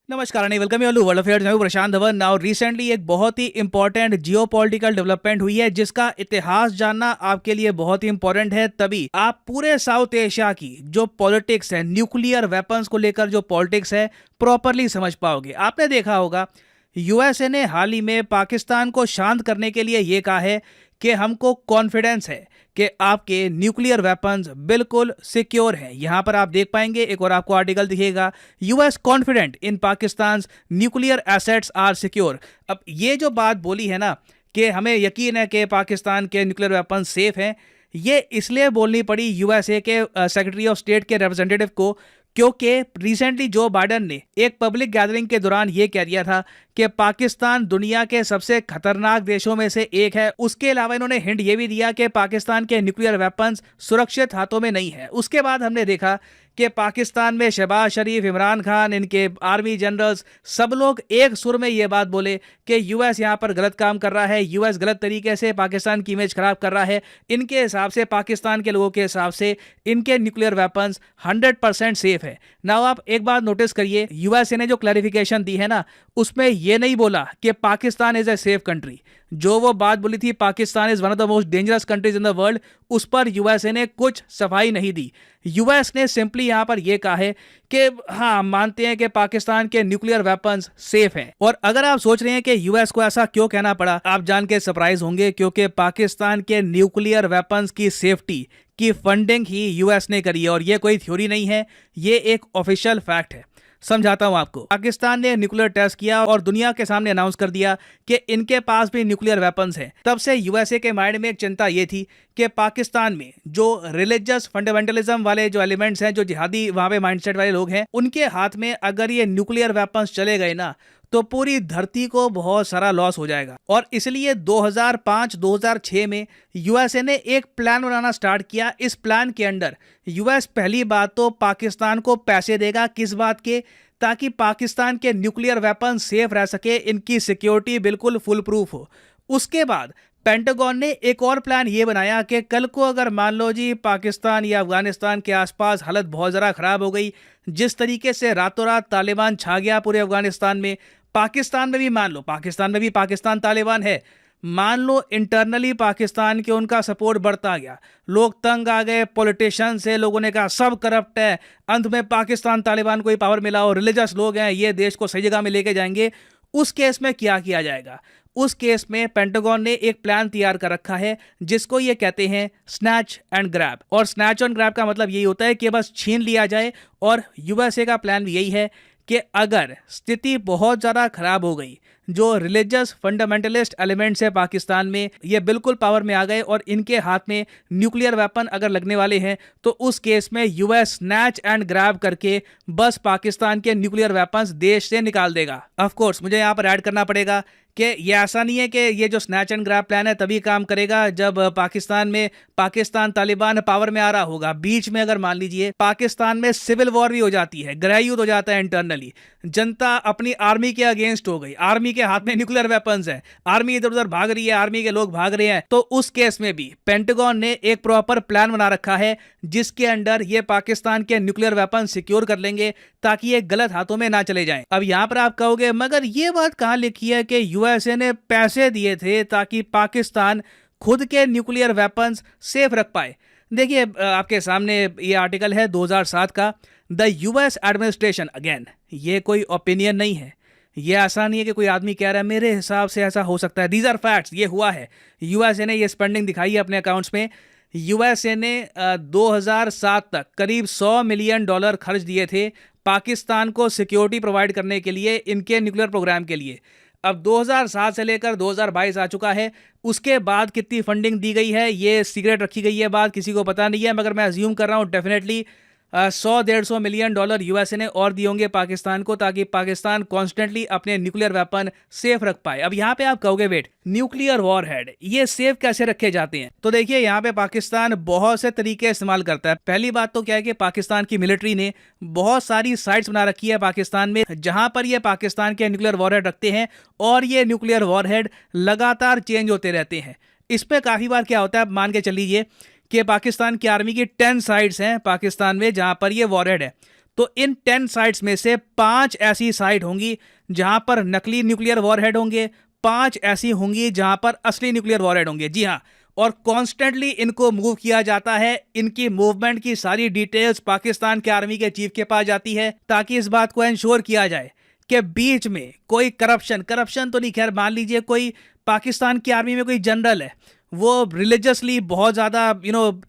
नमस्कार and welcome you world affairs में हूं प्रशांत धवन। नाउ रिसेंटली एक बहुत ही इंपॉर्टेंट जियोपॉलिटिकल डेवलपमेंट हुई है जिसका इतिहास जानना आपके लिए बहुत ही इंपॉर्टेंट है। तभी आप पूरे साउथ एशिया की जो पॉलिटिक्स है, न्यूक्लियर वेपन्स को लेकर जो पॉलिटिक्स है, प्रॉपरली समझ पाओगे। आपने देखा होगा यूएसए ने हाल ही में पाकिस्तान को शांत करने के लिए ये कहा है कि हमको कॉन्फिडेंस है कि आपके न्यूक्लियर वेपन्स बिल्कुल सिक्योर हैं। यहां पर आप देख पाएंगे, एक और आपको आर्टिकल दिखेगा, US confident in Pakistan nuclear assets are secure. अब ये जो बात बोली है ना कि हमें यकीन है कि पाकिस्तान के न्यूक्लियर वेपन्स सेफ हैं, ये इसलिए बोलनी पड़ी यूएसए के सेक्रेटरी ऑफ स्टेट के रिप्रेजेंटेटिव को, क्योंकि रिसेंटली जो बाइडन ने एक पब्लिक गैदरिंग के दौरान ये कह दिया था कि पाकिस्तान दुनिया के सबसे खतरनाक देशों में से एक है। उसके अलावा इन्होंने हिंट ये भी दिया कि पाकिस्तान के न्यूक्लियर वेपन्स सुरक्षित हाथों में नहीं है। उसके बाद हमने देखा कि पाकिस्तान में शहबाज शरीफ, इमरान खान, इनके आर्मी जनरल्स, सब लोग एक सुर में ये बात बोले कि यूएस यहाँ पर गलत काम कर रहा है, यूएस गलत तरीके से पाकिस्तान की इमेज खराब कर रहा है। इनके हिसाब से, पाकिस्तान के लोगों के हिसाब से, इनके न्यूक्लियर वेपन्स 100% सेफ है। नाउ आप एक बात नोटिस करिए, यूएसए ने जो क्लैरिफिकेशन दी है ना, उसमें ये नहीं बोला कि Pakistan is a safe country. जो वो बात बोली थी Pakistan is one of the most dangerous countries in the world, उस पर यूएसए ने कुछ सफाई नहीं दी। यूएस ने सिंपली यहां पर यह कहा है कि हाँ, मानते हैं कि पाकिस्तान के न्यूक्लियर वेपन्स सेफ हैं। और अगर आप सोच रहे हैं कि यूएस को ऐसा क्यों कहना पड़ा, आप जान के सरप्राइज होंगे, क्योंकि पाकिस्तान के न्यूक्लियर वेपन्स की सेफ्टी की फंडिंग ही यूएस ने करी है। और यह कोई थ्योरी नहीं है, ये एक ऑफिशियल फैक्ट है। समझाता हूं आपको। पाकिस्तान ने न्यूक्लियर टेस्ट किया और दुनिया के सामने अनाउंस कर दिया कि इनके पास भी न्यूक्लियर वेपन्स हैं। तब से यूएसए के माइंड में एक चिंता ये थी कि पाकिस्तान में जो रिलीजियस फंडामेंटलिज्म वाले जो एलिमेंट्स हैं, जो जिहादी वहां पे माइंडसेट वाले लोग हैं, उनके हाथ में अगर ये न्यूक्लियर वेपन्स चले गए ना, तो पूरी धरती को बहुत सारा लॉस हो जाएगा। और इसलिए 2005-2006 में यूएसए ने एक प्लान बनाना स्टार्ट किया। इस प्लान के अंडर यूएस पहली बात तो पाकिस्तान को पैसे देगा, किस बात के, ताकि पाकिस्तान के न्यूक्लियर वेपन सेफ रह सके, इनकी सिक्योरिटी बिल्कुल फुल प्रूफ हो। उसके बाद पेंटागन ने एक और प्लान ये बनाया कि कल को अगर मान लो जी पाकिस्तान या अफगानिस्तान के आसपास हालत बहुत ज़्यादा ख़राब हो गई, जिस तरीके से रातों रात तालिबान छा गया पूरे अफगानिस्तान में, पाकिस्तान में भी मान लो, पाकिस्तान में भी पाकिस्तान तालिबान है, मान लो इंटरनली पाकिस्तान के उनका सपोर्ट बढ़ता गया, लोग तंग आ गए, पॉलिटिशियन से लोगों ने कहा सब करप्ट है, अंत में पाकिस्तान तालिबान को ही पावर मिला और रिलीजियस लोग हैं, ये देश को सही जगह में लेके जाएंगे। उस केस में क्या किया जाएगा? उस केस में पेंटागन ने एक प्लान तैयार कर रखा है जिसको ये कहते हैं स्नैच एंड ग्रैब। और स्नैच एंड ग्रैब का मतलब यही होता है कि बस छीन लिया जाए। और यूएसए का प्लान भी यही है कि अगर स्थिति बहुत ज़्यादा खराब हो गई, जो रिलीजियस फंडामेंटलिस्ट एलिमेंट्स है पाकिस्तान में, ये बिल्कुल पावर में आ गए और इनके हाथ में न्यूक्लियर वेपन अगर लगने वाले हैं, तो उस केस में यूएस स्नैच एंड ग्रैब करके बस पाकिस्तान के न्यूक्लियर वेपन्स देश से निकाल देगा। ऑफ कोर्स मुझे यहाँ पर ऐड करना पड़ेगा कि ये ऐसा नहीं है कि ये जो स्नैच एंड ग्रैब प्लान है तभी काम करेगा जब पाकिस्तान में पाकिस्तान तालिबान पावर में आ रहा होगा। बीच में अगर मान लीजिए पाकिस्तान में सिविल वॉर भी हो जाती है, गृह युद्ध हो जाता है इंटरनली, जनता अपनी आर्मी के अगेंस्ट हो गई, आर्मी के हाथ में न्यूक्लियर वेपन्स हैं, आर्मी इधर उधर भाग रही है, आर्मी के लोग भाग रहे हैं, तो उस केस में भी पेंटागन ने एक प्रॉपर प्लान बना रखा है जिसके अंडर ये पाकिस्तान के न्यूक्लियर वेपन सिक्योर कर लेंगे ताकि ये गलत हाथों में ना चले जाएं। अब यहां पर आप कहोगे मगर ये बात कहां लिखी है कि यूएसए ने पैसे दिए थे ताकि पाकिस्तान खुद के न्यूक्लियर वेपन्स सेफ रख पाए? देखिए आपके सामने ये आर्टिकल है 2007 का, द यूएस एडमिनिस्ट्रेशन, अगेन ये कोई ओपिनियन नहीं है, ये ऐसा नहीं है कि कोई आदमी कह रहा है मेरे हिसाब से ऐसा हो सकता है, दीज आर फैक्ट्स, ये हुआ है। यूएसए ने ये स्पेंडिंग दिखाई है अपने अकाउंट्स में। यूएसए ने 2007 तक करीब $100 मिलियन खर्च दिए थे पाकिस्तान को सिक्योरिटी प्रोवाइड करने के लिए, इनके न्यूक्लियर प्रोग्राम के लिए। अब 2007 से लेकर 2022 आ चुका है, उसके बाद कितनी फंडिंग दी गई है ये सीक्रेट रखी गई है, बात किसी को पता नहीं है, मगर मैं अज्यूम कर रहा हूँ डेफिनेटली 100-150 मिलियन डॉलर यूएसए ने और दिए होंगे पाकिस्तान को ताकि पाकिस्तान कॉन्स्टेंटली अपने न्यूक्लियर वेपन सेफ रख पाए। अब यहाँ पे आप कहोगे वेट, न्यूक्लियर वॉरहेड ये सेफ कैसे रखे जाते हैं? तो देखिए यहाँ पे पाकिस्तान बहुत से तरीके इस्तेमाल करता है। पहली बात तो क्या है कि पाकिस्तान की मिलिट्री ने बहुत सारी साइट्स बना रखी है पाकिस्तान में जहां पर ये पाकिस्तान के न्यूक्लियर वॉरहेड रखते हैं और ये न्यूक्लियर वॉरहेड लगातार चेंज होते रहते हैं। इस पर काफ़ी बार क्या होता है, मान के चल लीजिए कि पाकिस्तान की आर्मी की 10 साइट्स हैं पाकिस्तान में जहां पर ये वॉरहेड है, तो इन 10 साइट्स में से 5 ऐसी साइट होंगी जहां पर नकली न्यूक्लियर वॉरहेड होंगे, 5 ऐसी होंगी जहां पर असली न्यूक्लियर वॉरहेड होंगे। जी हाँ, और कॉन्स्टेंटली इनको मूव किया जाता है। इनकी मूवमेंट की सारी डिटेल्स पाकिस्तान के आर्मी के चीफ के पास जाती है ताकि इस बात को इंश्योर किया जाए कि बीच में कोई करप्शन तो नहीं, खैर मान लीजिए कोई पाकिस्तान की आर्मी में कोई जनरल है, वो रिलीजियसली बहुत ज़्यादा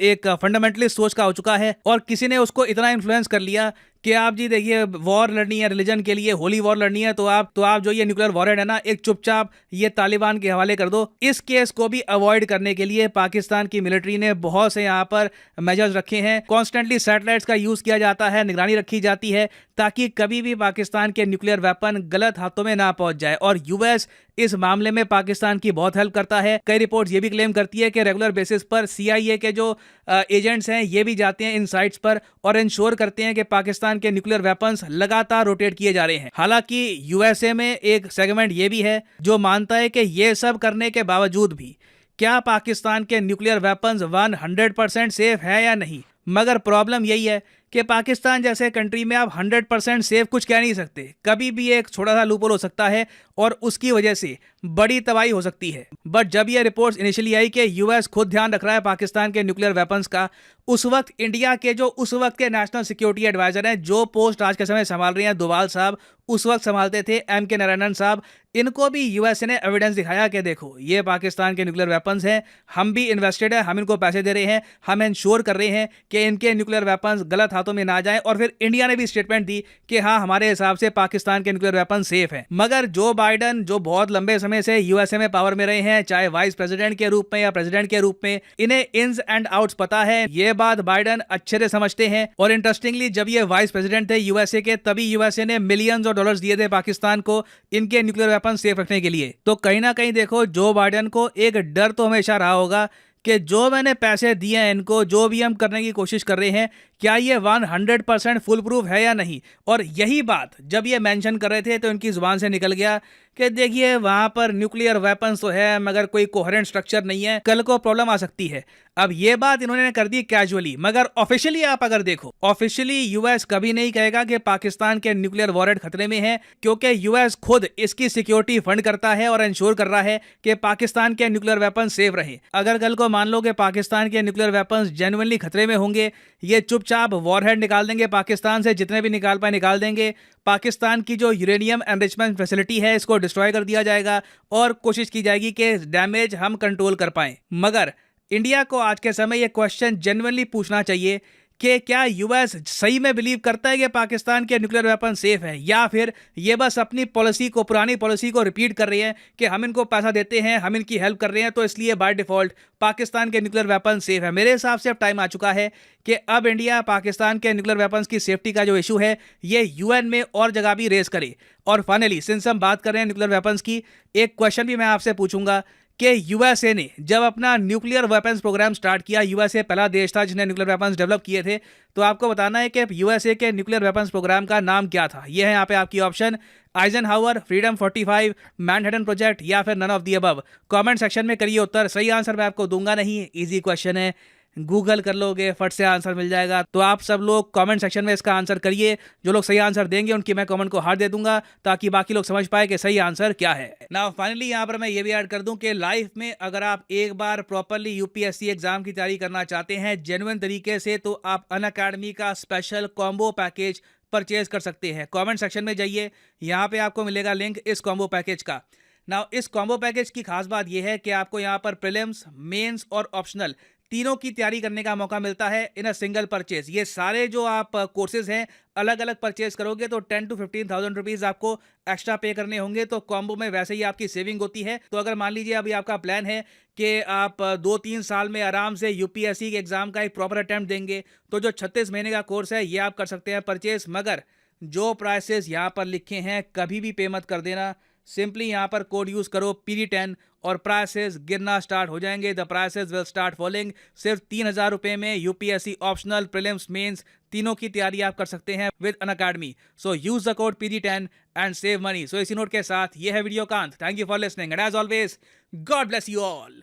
एक फंडामेंटलिस्ट सोच का हो चुका है और किसी ने उसको इतना इन्फ्लुएंस कर लिया कि आप जी देखिए वॉर लड़नी है रिलीजन के लिए, होली वॉर लड़नी है, तो आप जो ये न्यूक्लियर वॉरहेड है ना, एक चुपचाप ये तालिबान के हवाले कर दो। इस केस को भी अवॉइड करने के लिए पाकिस्तान की मिलिट्री ने बहुत से यहाँ पर मेजर्स रखे हैं। कॉन्स्टेंटली सैटेलाइट्स का यूज किया जाता है, निगरानी रखी जाती है ताकि कभी भी पाकिस्तान के न्यूक्लियर वेपन गलत हाथों में ना पहुंच जाए। और यूएस इस मामले में पाकिस्तान की बहुत हेल्प करता है। कई रिपोर्ट्स ये भी क्लेम करती है कि रेगुलर बेसिस पर सीआईए के जो एजेंट्स हैं ये भी जाते हैं इन साइट्स पर और इंश्योर करते हैं कि पाकिस्तान के न्यूक्लियर वेपन्स लगातार रोटेट किए जा रहे हैं। हालांकि यूएसए में एक सेगमेंट ये भी है जो मानता है कि ये सब करने के बावजूद भी क्या पाकिस्तान के न्यूक्लियर वेपन्स 100% सेफ है या नहीं। मगर प्रॉब्लम यही है कि पाकिस्तान जैसे कंट्री में आप 100% सेफ कुछ कह नहीं सकते। कभी भी एक छोटा सा लूपहोल हो सकता है और उसकी वजह से बड़ी तबाही हो सकती है। बट जब ये रिपोर्ट्स इनिशियली आई कि यूएस खुद ध्यान रख रहा है पाकिस्तान के न्यूक्लियर वेपन्स का, उस वक्त इंडिया के जो उस वक्त के नेशनल सिक्योरिटी एडवाइजर हैं, जो पोस्ट आज के समय संभाल रहे हैं, डोभाल साहब उस वक्त संभालते थे एम.के. नारायणन साहब, इनको भी यूएसए ने एविडेंस दिखाया कि देखो ये पाकिस्तान के न्यूक्लियर वेपन्स हैं, हम भी इन्वेस्टेड है, हम इनको पैसे दे रहे हैं, हम इंश्योर कर रहे हैं कि इनके न्यूक्लियर वेपन्स गलत हाथों में ना जाए। और फिर इंडिया ने भी स्टेटमेंट दी कि हाँ हमारे हिसाब से पाकिस्तान के न्यूक्लियर वेपन सेफ हैं। मगर जो बाइडन जो बहुत लंबे समय से यूएसए में पावर में रहे हैं, चाहे वाइस प्रेसिडेंट के रूप में या प्रेसिडेंट के रूप में, इन्हें इन्स एंड आउट्स पता है। ये बात बाइडन अच्छे से समझते हैं। और इंटरेस्टिंगली जब ये वाइस प्रेसिडेंट थे यूएसए के, तभी यूएसए ने मिलियंस ऑफ डॉलर्स दिए थे पाकिस्तान को इनके न्यूक्लियर वेपन सेफ रखने के लिए। तो कहीं ना कहीं देखो जो बाइडन को एक डर तो हमेशा रहा होगा कि जो मैंने पैसे दिए हैं इनको, जो भी हम करने की कोशिश कर रहे हैं, क्या ये 100% फुल प्रूफ है या नहीं। और यही बात जब ये मेंशन कर रहे थे तो इनकी जुबान से निकल गया कि देखिए वहां पर न्यूक्लियर वेपन्स तो है मगर कोई कोहेरेंट स्ट्रक्चर नहीं है, कल को प्रॉब्लम आ सकती है। अब ये बात इन्होंने कर दी कैजुअली, मगर ऑफिशियली आप अगर देखो, ऑफिशियली यूएस कभी नहीं कहेगा कि पाकिस्तान के न्यूक्लियर वॉरहेड खतरे में है, क्योंकि यूएस खुद इसकी सिक्योरिटी फंड करता है और इंश्योर कर रहा है कि पाकिस्तान के न्यूक्लियर वेपन सेफ रहे। अगर कल को मान लो कि पाकिस्तान के न्यूक्लियर वेपन्स जेन्युइनली खतरे में होंगे, ये चुपचाप वॉरहेड निकाल देंगे पाकिस्तान से, जितने भी निकाल पाए निकाल देंगे। पाकिस्तान की जो यूरेनियम एनरिचमेंट फैसिलिटी है इसको डिस्ट्रॉय कर दिया जाएगा और कोशिश की जाएगी कि डैमेज हम कंट्रोल कर पाएं। मगर इंडिया को आज के समय ये क्वेश्चन जेन्युइनली पूछना चाहिए कि क्या यूएस सही में बिलीव करता है कि पाकिस्तान के न्यूक्लियर वेपन सेफ है, या फिर ये बस अपनी पॉलिसी को, पुरानी पॉलिसी को रिपीट कर रही है कि हम इनको पैसा देते हैं, हम इनकी हेल्प कर रहे हैं, तो इसलिए बाय डिफॉल्ट पाकिस्तान के न्यूक्लियर वेपन सेफ है। मेरे हिसाब से अब टाइम आ चुका है कि अब इंडिया पाकिस्तान के न्यूक्लियर वेपन्स की सेफ्टी का जो इशू है ये यूएन में और जगह भी रेस करे। और फाइनली सिंस हम बात कर रहे हैं न्यूक्लियर वेपन्स की, एक क्वेश्चन भी मैं आपसे पूछूंगा कि यूएसए ने जब अपना न्यूक्लियर वेपन्स प्रोग्राम स्टार्ट किया, यूएसए पहला देश था जिसने न्यूक्लियर वेपन्स डेवलप किए थे, तो आपको बताना है कि यूएसए के न्यूक्लियर वेपन्स प्रोग्राम का नाम क्या था। यह है यहाँ पे आपकी option, Eisenhower, freedom 45, Manhattan project या फिर none of the above. Comment section में करिए उत्तर। सही आंसर मैं आपको दूंगा नहीं, इजी क्वेश्चन है, गूगल कर लोगे फट से आंसर मिल जाएगा। तो आप सब लोग कमेंट सेक्शन में इसका आंसर करिए। जो लोग सही आंसर देंगे उनकी मैं कमेंट को हार्ट दे दूंगा ताकि बाकी लोग समझ पाए कि सही आंसर क्या है। नाउ फाइनली यहाँ पर मैं ये भी ऐड कर दूं कि लाइफ में अगर आप एक बार प्रॉपरली यूपीएससी एग्जाम की तैयारी करना चाहते हैं जेन्युइन तरीके से, तो आप अनअकैडमी का स्पेशल कॉम्बो पैकेज परचेज कर सकते हैं। कमेंट सेक्शन में जाइए, यहाँ पे आपको मिलेगा लिंक इस कॉम्बो पैकेज का। नाउ इस कॉम्बो पैकेज की खास बात यह है कि आपको यहाँ पर प्रीलिम्स, मेंस और ऑप्शनल तीनों की तैयारी करने का मौका मिलता है इन अ सिंगल परचेज। ये सारे जो आप कोर्सेज हैं अलग अलग परचेज करोगे तो 10 to 15,000 रुपीज आपको एक्स्ट्रा पे करने होंगे। तो कॉम्बो में वैसे ही आपकी सेविंग होती है। तो अगर मान लीजिए अभी आपका प्लान है कि आप 2-3 साल में आराम से यूपीएससी के एग्जाम का एक प्रॉपर अटेम्प्ट देंगे, तो जो 36 महीने का कोर्स है ये आप कर सकते हैं परचेज। मगर जो प्राइसेस यहाँ पर लिखे हैं कभी भी पे मत कर देना। सिंपली यहाँ पर कोड यूज करो PD10 और प्राइसेस गिरना स्टार्ट हो जाएंगे। The prices will start falling. सिर्फ 3,000 रुपए में यूपीएससी ऑप्शनल, प्रीलिम्स, मेंस तीनों की तैयारी आप कर सकते हैं with Unacademy. So use the code PD10 and save money. So इसी नोट के साथ ये है वीडियो का अंत। Thank you for listening and as always God bless you all.